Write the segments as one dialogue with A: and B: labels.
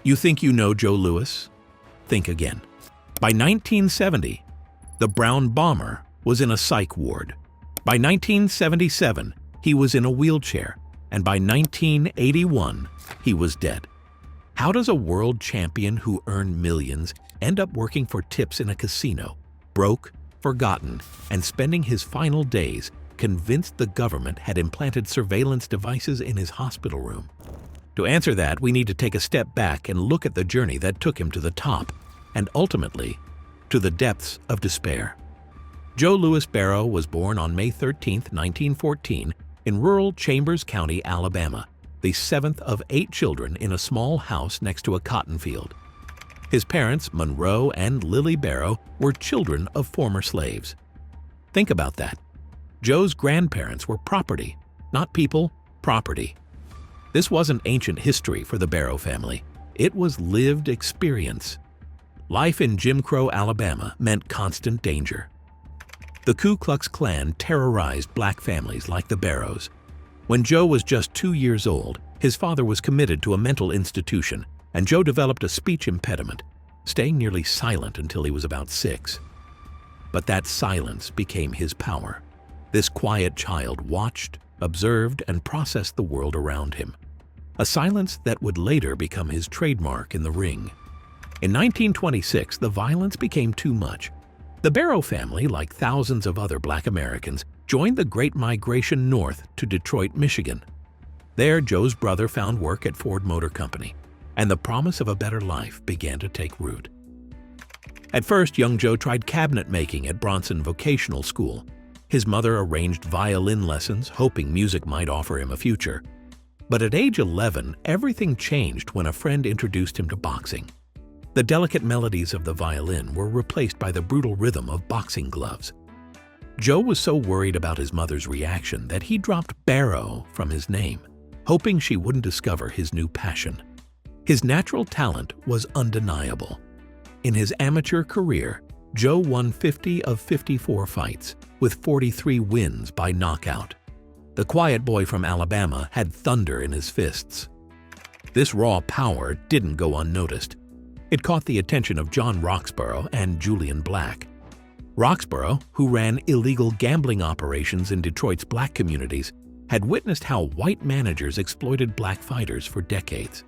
A: You think you know Joe Louis? Think again. By 1970, the Brown Bomber was in a psych ward. By 1977, he was in a wheelchair, and by 1981, he was dead. How does a world champion who earned millions end up working for tips in a casino, broke, forgotten, and spending his final days convinced the government had implanted surveillance devices in his hospital room? To answer that, we need to take a step back and look at the journey that took him to the top, and ultimately, to the depths of despair. Joe Louis Barrow was born on May 13, 1914, in rural Chambers County, Alabama, the seventh of 8 children in a small house next to a cotton field. His parents, Monroe and Lily Barrow, were children of former slaves. Think about that. Joe's grandparents were property, not people, property. This wasn't ancient history for the Barrow family. It was lived experience. Life in Jim Crow, Alabama meant constant danger. The Ku Klux Klan terrorized black families like the Barrows. When Joe was just 2 years old, his father was committed to a mental institution, and Joe developed a speech impediment, staying nearly silent until he was about 6. But that silence became his power. This quiet child watched, observed, and processed the world around him. A silence that would later become his trademark in the ring. In 1926, the violence became too much. The Barrow family, like thousands of other Black Americans, joined the Great Migration north to Detroit, Michigan. There, Joe's brother found work at Ford Motor Company, and the promise of a better life began to take root. At first, young Joe tried cabinet making at Bronson Vocational School. His mother arranged violin lessons, hoping music might offer him a future. But at age 11, everything changed when a friend introduced him to boxing. The delicate melodies of the violin were replaced by the brutal rhythm of boxing gloves. Joe was so worried about his mother's reaction that he dropped Barrow from his name, hoping she wouldn't discover his new passion. His natural talent was undeniable. In his amateur career, Joe won 50 of 54 fights, with 43 wins by knockout. The quiet boy from Alabama had thunder in his fists. This raw power didn't go unnoticed. It caught the attention of John Roxborough and Julian Black. Roxborough, who ran illegal gambling operations in Detroit's black communities, had witnessed how white managers exploited black fighters for decades.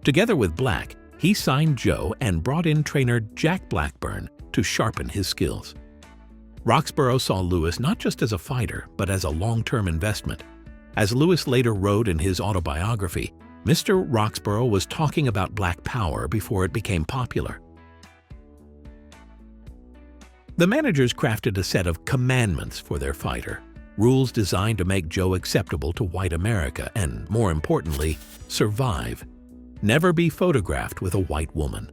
A: Together with Black, he signed Joe and brought in trainer Jack Blackburn to sharpen his skills. Roxborough saw Louis not just as a fighter, but as a long-term investment. As Louis later wrote in his autobiography, Mr. Roxborough was talking about black power before it became popular. The managers crafted a set of commandments for their fighter, rules designed to make Joe acceptable to white America and, more importantly, survive. Never be photographed with a white woman.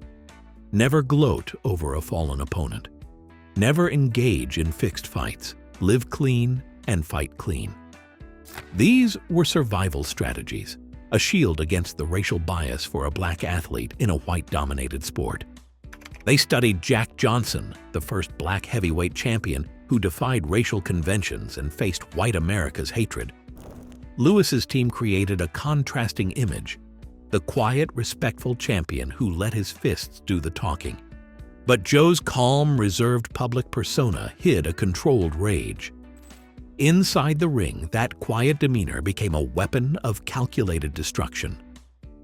A: Never gloat over a fallen opponent. Never engage in fixed fights. Live clean and fight clean. These were survival strategies, a shield against the racial bias for a black athlete in a white-dominated sport. They studied Jack Johnson, the first black heavyweight champion who defied racial conventions and faced white America's hatred. Louis's team created a contrasting image, the quiet, respectful champion who let his fists do the talking. But Joe's calm, reserved public persona hid a controlled rage. Inside the ring, that quiet demeanor became a weapon of calculated destruction.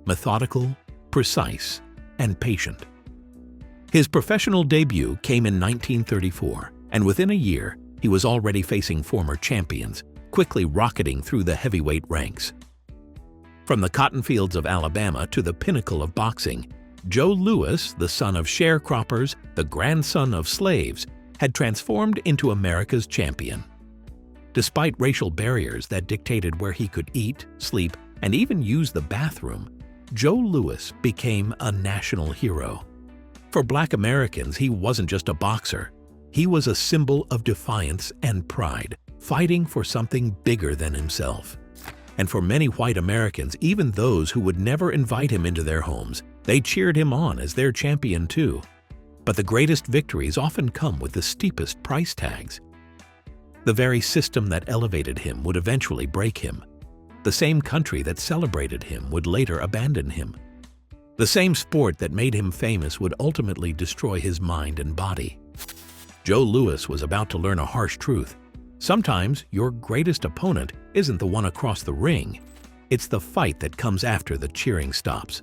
A: Methodical, precise, and patient. His professional debut came in 1934, and within a year, he was already facing former champions, quickly rocketing through the heavyweight ranks. From the cotton fields of Alabama to the pinnacle of boxing, Joe Louis, the son of sharecroppers, the grandson of slaves, had transformed into America's champion. Despite racial barriers that dictated where he could eat, sleep, and even use the bathroom, Joe Louis became a national hero. For Black Americans, he wasn't just a boxer. He was a symbol of defiance and pride, fighting for something bigger than himself. And for many white Americans, even those who would never invite him into their homes, they cheered him on as their champion too. But the greatest victories often come with the steepest price tags. The very system that elevated him would eventually break him. The same country that celebrated him would later abandon him. The same sport that made him famous would ultimately destroy his mind and body. Joe Louis was about to learn a harsh truth. Sometimes your greatest opponent isn't the one across the ring. It's the fight that comes after the cheering stops.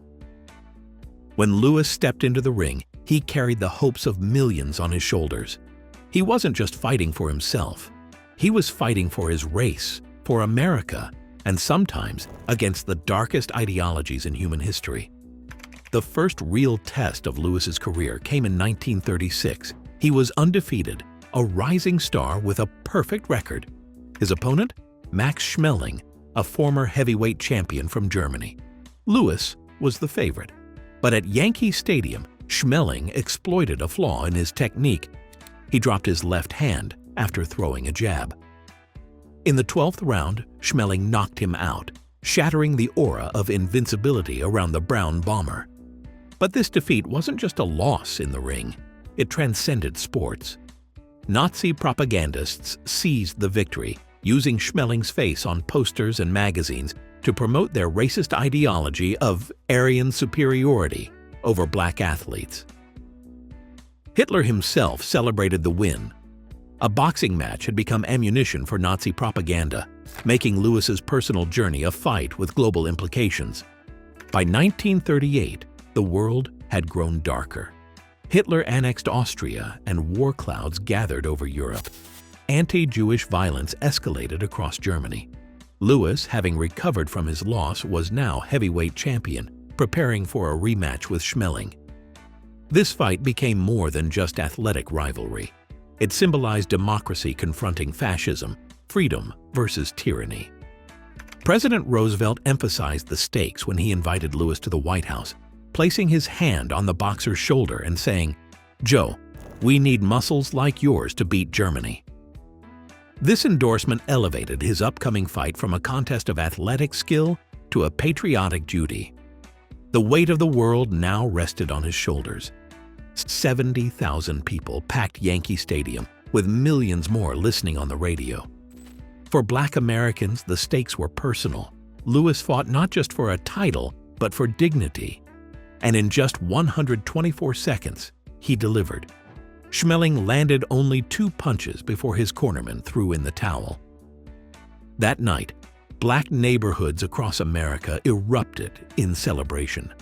A: When Louis stepped into the ring, he carried the hopes of millions on his shoulders. He wasn't just fighting for himself. He was fighting for his race, for America, and sometimes against the darkest ideologies in human history. The first real test of Louis's career came in 1936. He was undefeated, a rising star with a perfect record. His opponent? Max Schmeling, a former heavyweight champion from Germany. Louis was the favorite. But at Yankee Stadium, Schmeling exploited a flaw in his technique. He dropped his left hand after throwing a jab. In the 12th round, Schmeling knocked him out, shattering the aura of invincibility around the Brown Bomber. But this defeat wasn't just a loss in the ring. It transcended sports. Nazi propagandists seized the victory, using Schmeling's face on posters and magazines to promote their racist ideology of Aryan superiority over black athletes. Hitler himself celebrated the win. A boxing match had become ammunition for Nazi propaganda, making Louis's personal journey a fight with global implications. By 1938, the world had grown darker. Hitler annexed Austria and war clouds gathered over Europe. Anti-Jewish violence escalated across Germany. Louis, having recovered from his loss, was now heavyweight champion, preparing for a rematch with Schmeling. This fight became more than just athletic rivalry. It symbolized democracy confronting fascism, freedom versus tyranny. President Roosevelt emphasized the stakes when he invited Louis to the White House, placing his hand on the boxer's shoulder and saying, "Joe, we need muscles like yours to beat Germany." This endorsement elevated his upcoming fight from a contest of athletic skill to a patriotic duty. The weight of the world now rested on his shoulders. 70,000 people packed Yankee Stadium, with millions more listening on the radio. For Black Americans, the stakes were personal. Louis fought not just for a title, but for dignity. And in just 124 seconds, he delivered. Schmeling landed only 2 punches before his cornerman threw in the towel. That night, black neighborhoods across America erupted in celebration.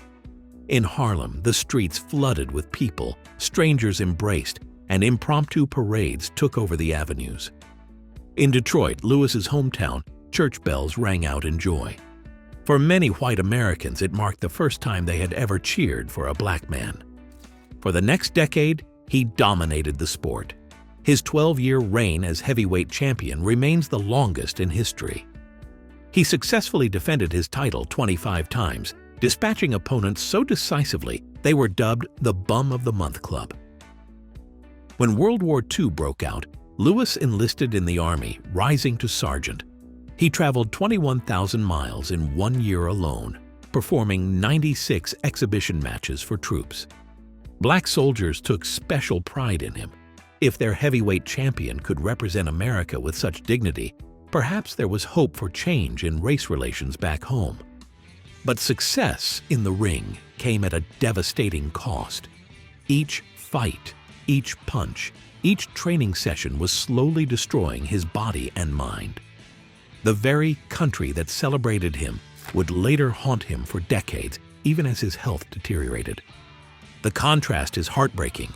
A: In Harlem, the streets flooded with people, strangers embraced, and impromptu parades took over the avenues. In Detroit, Louis's hometown, church bells rang out in joy. For many white Americans, it marked the first time they had ever cheered for a black man. For the next decade, he dominated the sport. His 12-year reign as heavyweight champion remains the longest in history. He successfully defended his title 25 times, dispatching opponents so decisively they were dubbed the Bum of the Month Club. When World War II broke out, Louis enlisted in the Army, rising to sergeant. He traveled 21,000 miles in 1 year alone, performing 96 exhibition matches for troops. Black soldiers took special pride in him. If their heavyweight champion could represent America with such dignity, perhaps there was hope for change in race relations back home. But success in the ring came at a devastating cost. Each fight, each punch, each training session was slowly destroying his body and mind. The very country that celebrated him would later haunt him for decades, even as his health deteriorated. The contrast is heartbreaking.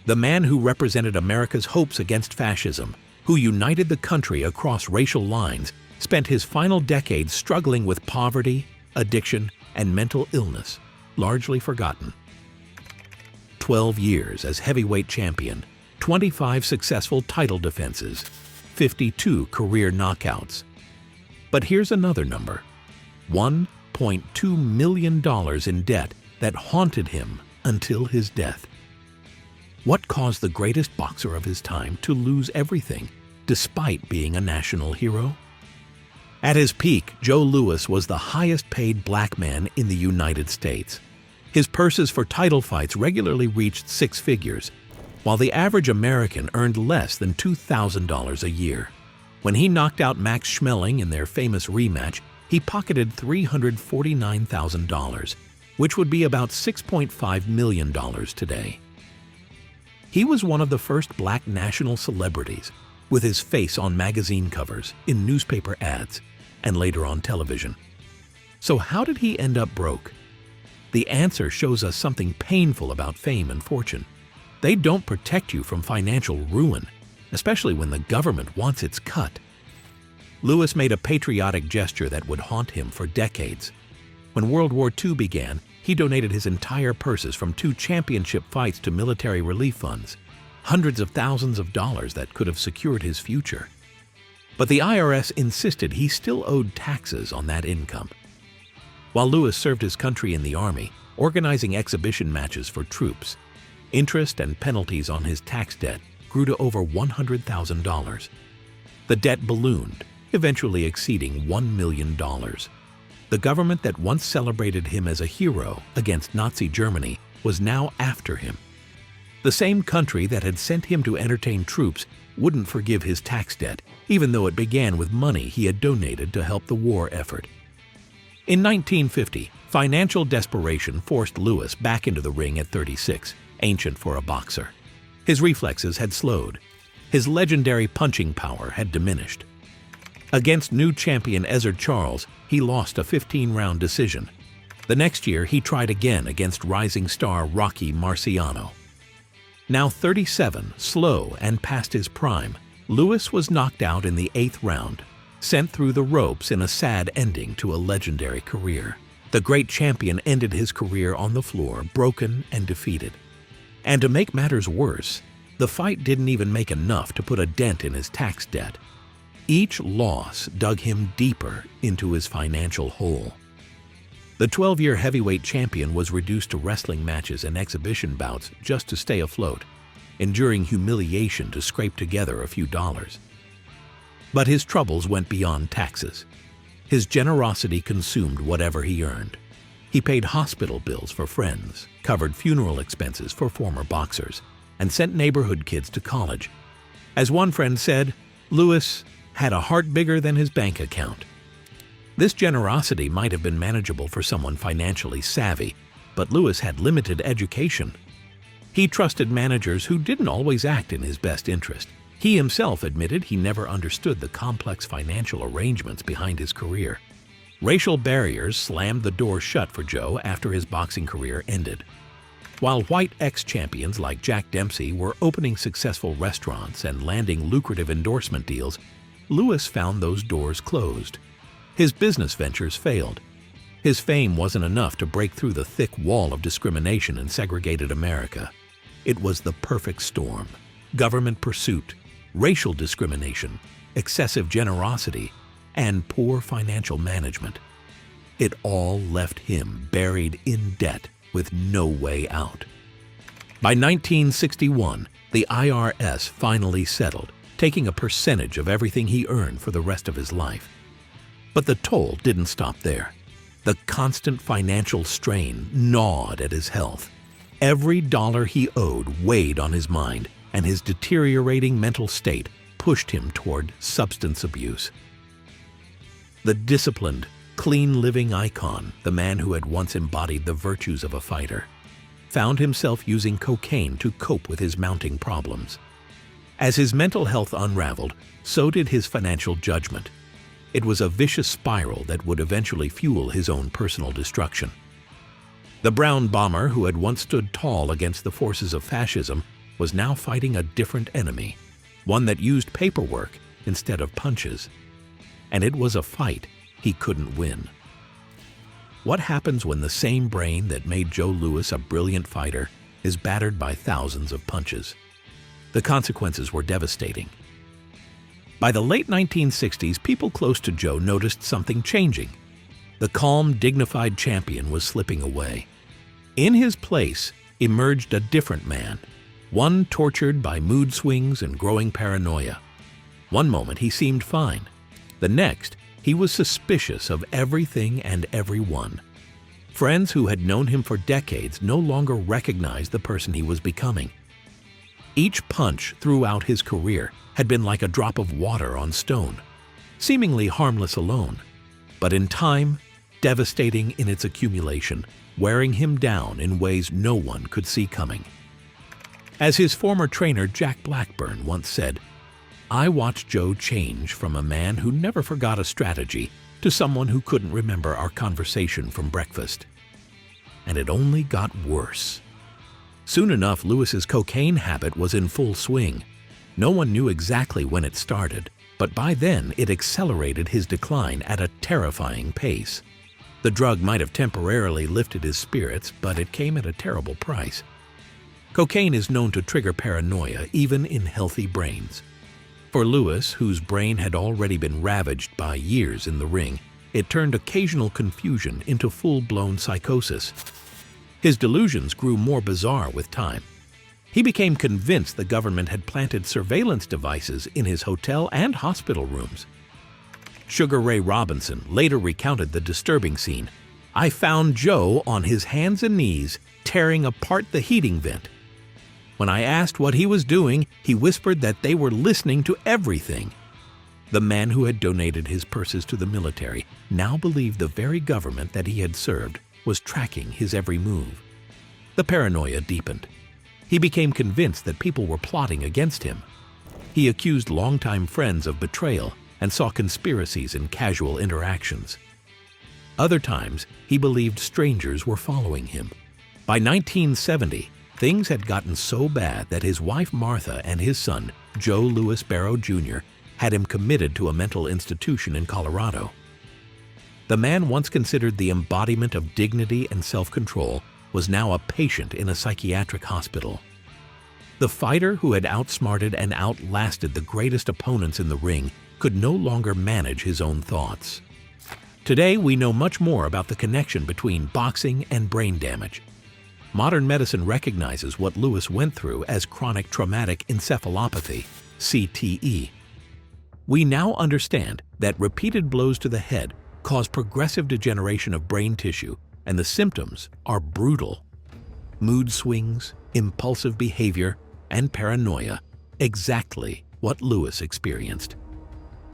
A: The man who represented America's hopes against fascism, who united the country across racial lines, spent his final decades struggling with poverty, addiction, and mental illness, largely forgotten. 12 years as heavyweight champion, 25 successful title defenses, 52 career knockouts. But here's another number: $1.2 million in debt that haunted him until his death. What caused the greatest boxer of his time to lose everything, despite being a national hero? At his peak, Joe Louis was the highest-paid black man in the United States. His purses for title fights regularly reached 6 figures, while the average American earned less than $2,000 a year. When he knocked out Max Schmeling in their famous rematch, he pocketed $349,000. which would be about $6.5 million today. He was one of the first black national celebrities, with his face on magazine covers, in newspaper ads, and later on television. So how did he end up broke? The answer shows us something painful about fame and fortune. They don't protect you from financial ruin, especially when the government wants its cut. Lewis made a patriotic gesture that would haunt him for decades. When World War II began, he donated his entire purses from 2 championship fights to military relief funds, hundreds of thousands of dollars that could have secured his future. But the IRS insisted he still owed taxes on that income. While Lewis served his country in the Army, organizing exhibition matches for troops, interest and penalties on his tax debt grew to over $100,000. The debt ballooned, eventually exceeding $1 million. The government that once celebrated him as a hero against Nazi Germany was now after him. The same country that had sent him to entertain troops wouldn't forgive his tax debt, even though it began with money he had donated to help the war effort. In 1950, financial desperation forced Lewis back into the ring at 36, ancient for a boxer. His reflexes had slowed. His legendary punching power had diminished. Against new champion Ezzard Charles, he lost a 15-round decision. The next year, he tried again against rising star Rocky Marciano. Now 37, slow and past his prime, Lewis was knocked out in the 8th round, sent through the ropes in a sad ending to a legendary career. The great champion ended his career on the floor, broken and defeated. And to make matters worse, the fight didn't even make enough to put a dent in his tax debt. Each loss dug him deeper into his financial hole. The 12-year heavyweight champion was reduced to wrestling matches and exhibition bouts just to stay afloat, enduring humiliation to scrape together a few dollars. But his troubles went beyond taxes. His generosity consumed whatever he earned. He paid hospital bills for friends, covered funeral expenses for former boxers, and sent neighborhood kids to college. As one friend said, Lewis had a heart bigger than his bank account. This generosity might have been manageable for someone financially savvy, but Lewis had limited education. He trusted managers who didn't always act in his best interest. He himself admitted he never understood the complex financial arrangements behind his career. Racial barriers slammed the door shut for Joe after his boxing career ended. While white ex-champions like Jack Dempsey were opening successful restaurants and landing lucrative endorsement deals, Lewis found those doors closed. His business ventures failed. His fame wasn't enough to break through the thick wall of discrimination in segregated America. It was the perfect storm: government pursuit, racial discrimination, excessive generosity, and poor financial management. It all left him buried in debt with no way out. By 1961, the IRS finally settled, taking a percentage of everything he earned for the rest of his life. But the toll didn't stop there. The constant financial strain gnawed at his health. Every dollar he owed weighed on his mind, and his deteriorating mental state pushed him toward substance abuse. The disciplined, clean-living icon, the man who had once embodied the virtues of a fighter, found himself using cocaine to cope with his mounting problems. As his mental health unraveled, so did his financial judgment. It was a vicious spiral that would eventually fuel his own personal destruction. The brown bomber who had once stood tall against the forces of fascism was now fighting a different enemy, one that used paperwork instead of punches. And it was a fight he couldn't win. What happens when the same brain that made Joe Louis a brilliant fighter is battered by thousands of punches? The consequences were devastating. By the late 1960s, people close to Joe noticed something changing. The calm, dignified champion was slipping away. In his place emerged a different man, one tortured by mood swings and growing paranoia. One moment he seemed fine. The next, he was suspicious of everything and everyone. Friends who had known him for decades no longer recognized the person he was becoming. Each punch throughout his career had been like a drop of water on stone, seemingly harmless alone, but in time, devastating in its accumulation, wearing him down in ways no one could see coming. As his former trainer Jack Blackburn once said, "I watched Joe change from a man who never forgot a strategy to someone who couldn't remember our conversation from breakfast." And it only got worse. Soon enough, Lewis's cocaine habit was in full swing. No one knew exactly when it started, but by then it accelerated his decline at a terrifying pace. The drug might have temporarily lifted his spirits, but it came at a terrible price. Cocaine is known to trigger paranoia even in healthy brains. For Lewis, whose brain had already been ravaged by years in the ring, it turned occasional confusion into full-blown psychosis. His delusions grew more bizarre with time. He became convinced the government had planted surveillance devices in his hotel and hospital rooms. Sugar Ray Robinson later recounted the disturbing scene. "I found Joe on his hands and knees, tearing apart the heating vent. When I asked what he was doing, he whispered that they were listening to everything." The man who had donated his purses to the military now believed the very government that he had served was tracking his every move. The paranoia deepened. He became convinced that people were plotting against him. He accused longtime friends of betrayal and saw conspiracies in casual interactions. Other times, he believed strangers were following him. By 1970, things had gotten so bad that his wife Martha and his son, Joe Louis Barrow Jr., had him committed to a mental institution in Colorado. The man once considered the embodiment of dignity and self-control was now a patient in a psychiatric hospital. The fighter who had outsmarted and outlasted the greatest opponents in the ring could no longer manage his own thoughts. Today, we know much more about the connection between boxing and brain damage. Modern medicine recognizes what Lewis went through as chronic traumatic encephalopathy, CTE. We now understand that repeated blows to the head cause progressive degeneration of brain tissue, and the symptoms are brutal. Mood swings, impulsive behavior, and paranoia, exactly what Lewis experienced.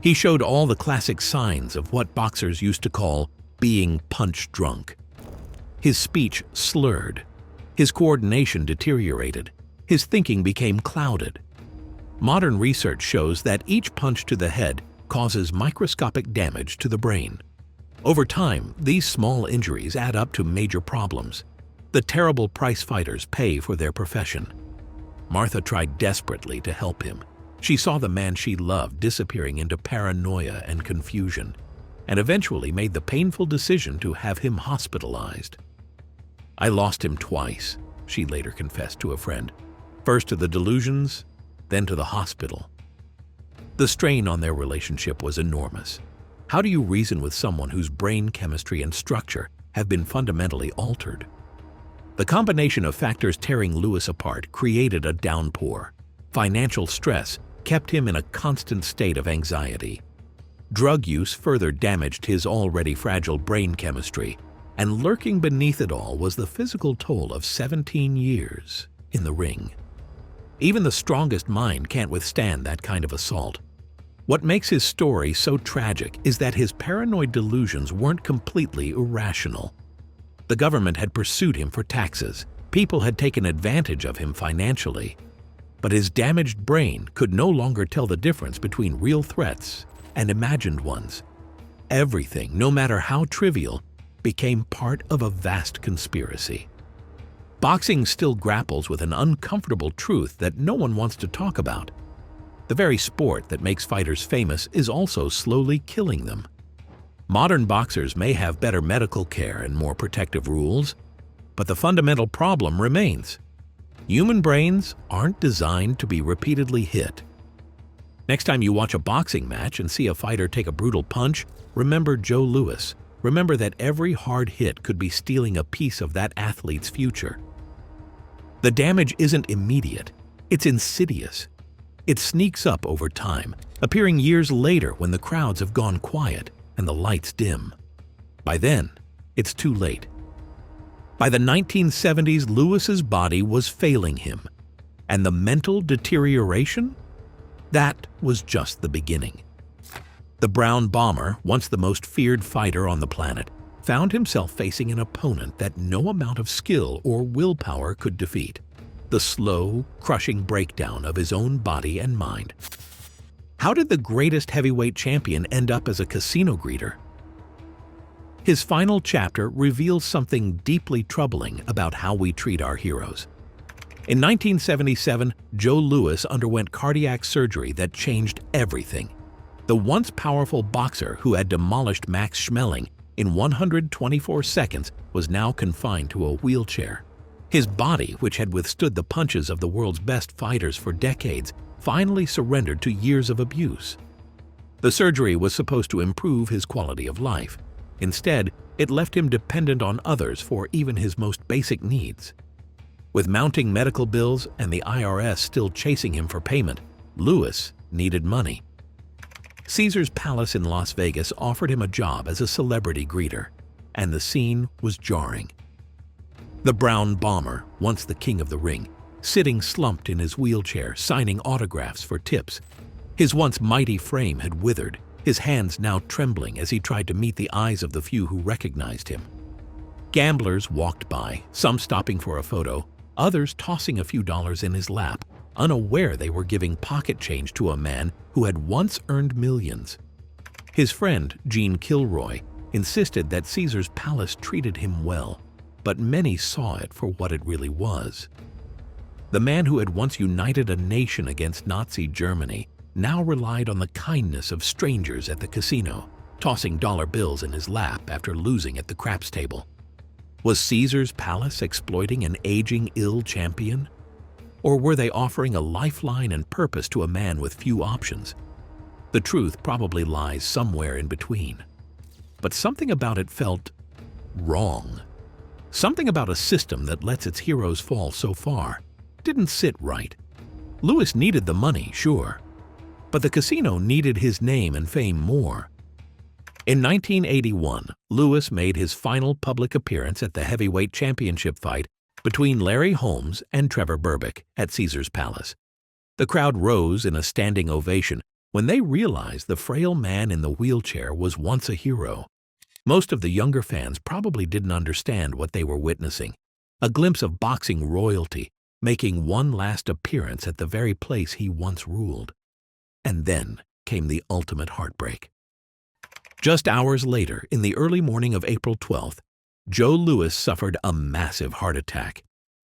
A: He showed all the classic signs of what boxers used to call being punch drunk. His speech slurred. His coordination deteriorated. His thinking became clouded. Modern research shows that each punch to the head causes microscopic damage to the brain. Over time, these small injuries add up to major problems. The terrible price fighters pay for their profession. Martha tried desperately to help him. She saw the man she loved disappearing into paranoia and confusion, and eventually made the painful decision to have him hospitalized. "I lost him twice," she later confessed to a friend. "First to the delusions, then to the hospital." The strain on their relationship was enormous. How do you reason with someone whose brain chemistry and structure have been fundamentally altered? The combination of factors tearing Lewis apart created a downpour. Financial stress kept him in a constant state of anxiety. Drug use further damaged his already fragile brain chemistry, and lurking beneath it all was the physical toll of 17 years in the ring. Even the strongest mind can't withstand that kind of assault. What makes his story so tragic is that his paranoid delusions weren't completely irrational. The government had pursued him for taxes. People had taken advantage of him financially. But his damaged brain could no longer tell the difference between real threats and imagined ones. Everything, no matter how trivial, became part of a vast conspiracy. Boxing still grapples with an uncomfortable truth that no one wants to talk about. The very sport that makes fighters famous is also slowly killing them. Modern boxers may have better medical care and more protective rules, but the fundamental problem remains. Human brains aren't designed to be repeatedly hit. Next time you watch a boxing match and see a fighter take a brutal punch, remember Joe Louis. Remember that every hard hit could be stealing a piece of that athlete's future. The damage isn't immediate, it's insidious. It sneaks up over time, appearing years later when the crowds have gone quiet and the lights dim. By then, it's too late. By the 1970s, Lewis's body was failing him, and the mental deterioration? That was just the beginning. The Brown Bomber, once the most feared fighter on the planet, found himself facing an opponent that no amount of skill or willpower could defeat: the slow, crushing breakdown of his own body and mind. How did the greatest heavyweight champion end up as a casino greeter? His final chapter reveals something deeply troubling about how we treat our heroes. In 1977, Joe Louis underwent cardiac surgery that changed everything. The once powerful boxer who had demolished Max Schmeling in 124 seconds was now confined to a wheelchair. His body, which had withstood the punches of the world's best fighters for decades, finally surrendered to years of abuse. The surgery was supposed to improve his quality of life. Instead, it left him dependent on others for even his most basic needs. With mounting medical bills and the IRS still chasing him for payment, Louis needed money. Caesar's Palace in Las Vegas offered him a job as a celebrity greeter, and the scene was jarring. The Brown Bomber, once the king of the ring, sitting slumped in his wheelchair, signing autographs for tips. His once mighty frame had withered, his hands now trembling as he tried to meet the eyes of the few who recognized him. Gamblers walked by, some stopping for a photo, others tossing a few dollars in his lap, unaware they were giving pocket change to a man who had once earned millions. His friend, Gene Kilroy, insisted that Caesar's Palace treated him well, but many saw it for what it really was. The man who had once united a nation against Nazi Germany now relied on the kindness of strangers at the casino, tossing dollar bills in his lap after losing at the craps table. Was Caesar's Palace exploiting an aging, ill champion? Or were they offering a lifeline and purpose to a man with few options? The truth probably lies somewhere in between. But something about it felt wrong. Something about a system that lets its heroes fall so far didn't sit right. Louis needed the money, sure, but the casino needed his name and fame more. In 1981, Louis made his final public appearance at the heavyweight championship fight between Larry Holmes and Trevor Berbick at Caesar's Palace. The crowd rose in a standing ovation when they realized the frail man in the wheelchair was once a hero. Most of the younger fans probably didn't understand what they were witnessing: a glimpse of boxing royalty making one last appearance at the very place he once ruled. And then came the ultimate heartbreak. Just hours later, in the early morning of April 12th, Joe Louis suffered a massive heart attack.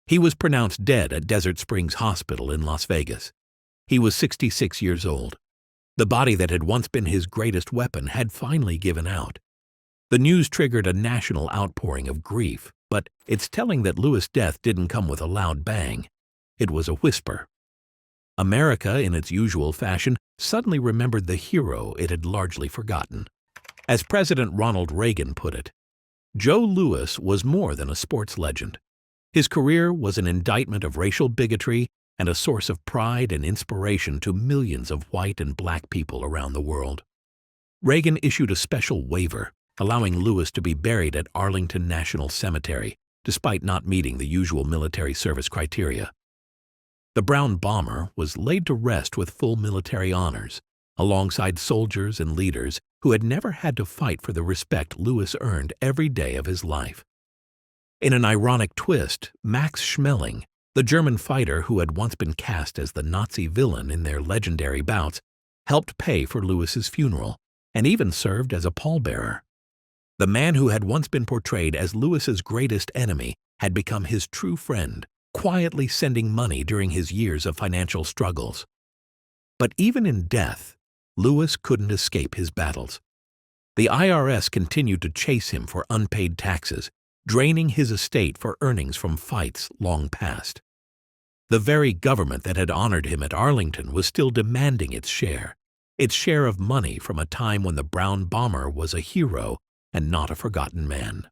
A: He was pronounced dead at Desert Springs Hospital in Las Vegas. He was 66 years old. The body that had once been his greatest weapon had finally given out. The news triggered a national outpouring of grief, but it's telling that Louis' death didn't come with a loud bang. It was a whisper. America, in its usual fashion, suddenly remembered the hero it had largely forgotten. As President Ronald Reagan put it, Joe Louis was more than a sports legend. His career was an indictment of racial bigotry and a source of pride and inspiration to millions of white and black people around the world. Reagan issued a special waiver, allowing Louis to be buried at Arlington National Cemetery, despite not meeting the usual military service criteria. The Brown Bomber was laid to rest with full military honors, alongside soldiers and leaders who had never had to fight for the respect Louis earned every day of his life. In an ironic twist, Max Schmeling, the German fighter who had once been cast as the Nazi villain in their legendary bouts, helped pay for Louis's funeral and even served as a pallbearer. The man who had once been portrayed as Louis's greatest enemy had become his true friend, quietly sending money during his years of financial struggles. But even in death, Louis couldn't escape his battles. The IRS continued to chase him for unpaid taxes, draining his estate for earnings from fights long past. The very government that had honored him at Arlington was still demanding its share of money from a time when the Brown Bomber was a hero and not a forgotten man.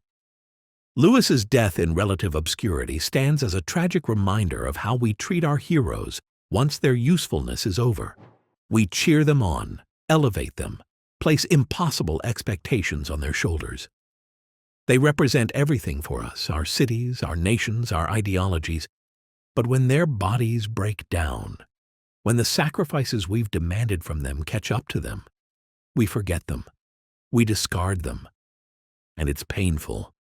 A: Louis's death in relative obscurity stands as a tragic reminder of how we treat our heroes once their usefulness is over. We cheer them on, elevate them, place impossible expectations on their shoulders. They represent everything for us, our cities, our nations, our ideologies. But when their bodies break down, when the sacrifices we've demanded from them catch up to them, we forget them. We discard them. and it's painful.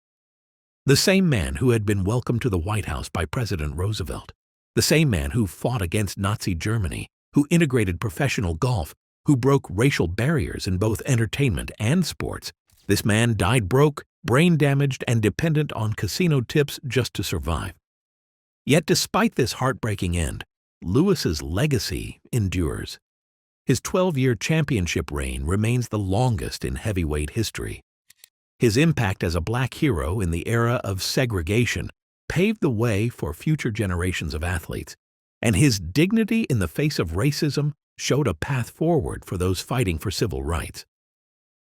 A: The same man who had been welcomed to the White House by President Roosevelt, the same man who fought against Nazi Germany, who integrated professional golf, who broke racial barriers in both entertainment and sports, this man died broke, brain damaged, and dependent on casino tips just to survive. Yet despite this heartbreaking end, Lewis's legacy endures. His 12-year championship reign remains the longest in heavyweight history. His impact as a black hero in the era of segregation paved the way for future generations of athletes, and his dignity in the face of racism showed a path forward for those fighting for civil rights.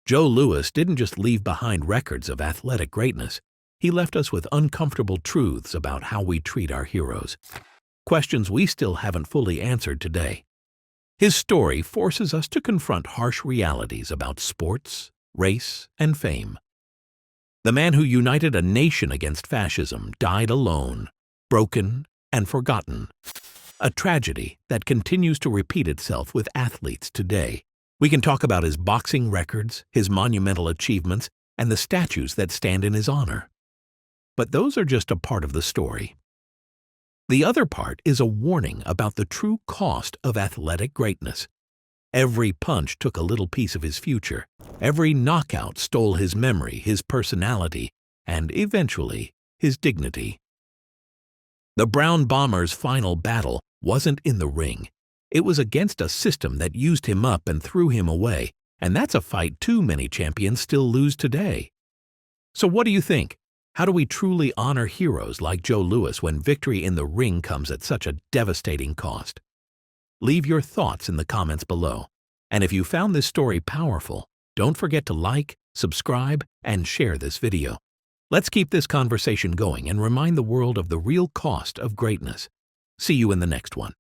A: Joe Louis didn't just leave behind records of athletic greatness, he left us with uncomfortable truths about how we treat our heroes, questions we still haven't fully answered today. His story forces us to confront harsh realities about sports, race, and fame. The man who united a nation against fascism died alone, broken, and forgotten. A tragedy that continues to repeat itself with athletes today. We can talk about his boxing records, his monumental achievements, and the statues that stand in his honor. But those are just a part of the story. The other part is a warning about the true cost of athletic greatness. Every punch took a little piece of his future. Every knockout stole his memory, his personality, and eventually his dignity. The Brown Bomber's final battle wasn't in the ring. It was against a system that used him up and threw him away, and that's a fight too many champions still lose today. So what do you think? How do we truly honor heroes like Joe Louis when victory in the ring comes at such a devastating cost? Leave your thoughts in the comments below. And if you found this story powerful, don't forget to like, subscribe, and share this video. Let's keep this conversation going and remind the world of the real cost of greatness. See you in the next one.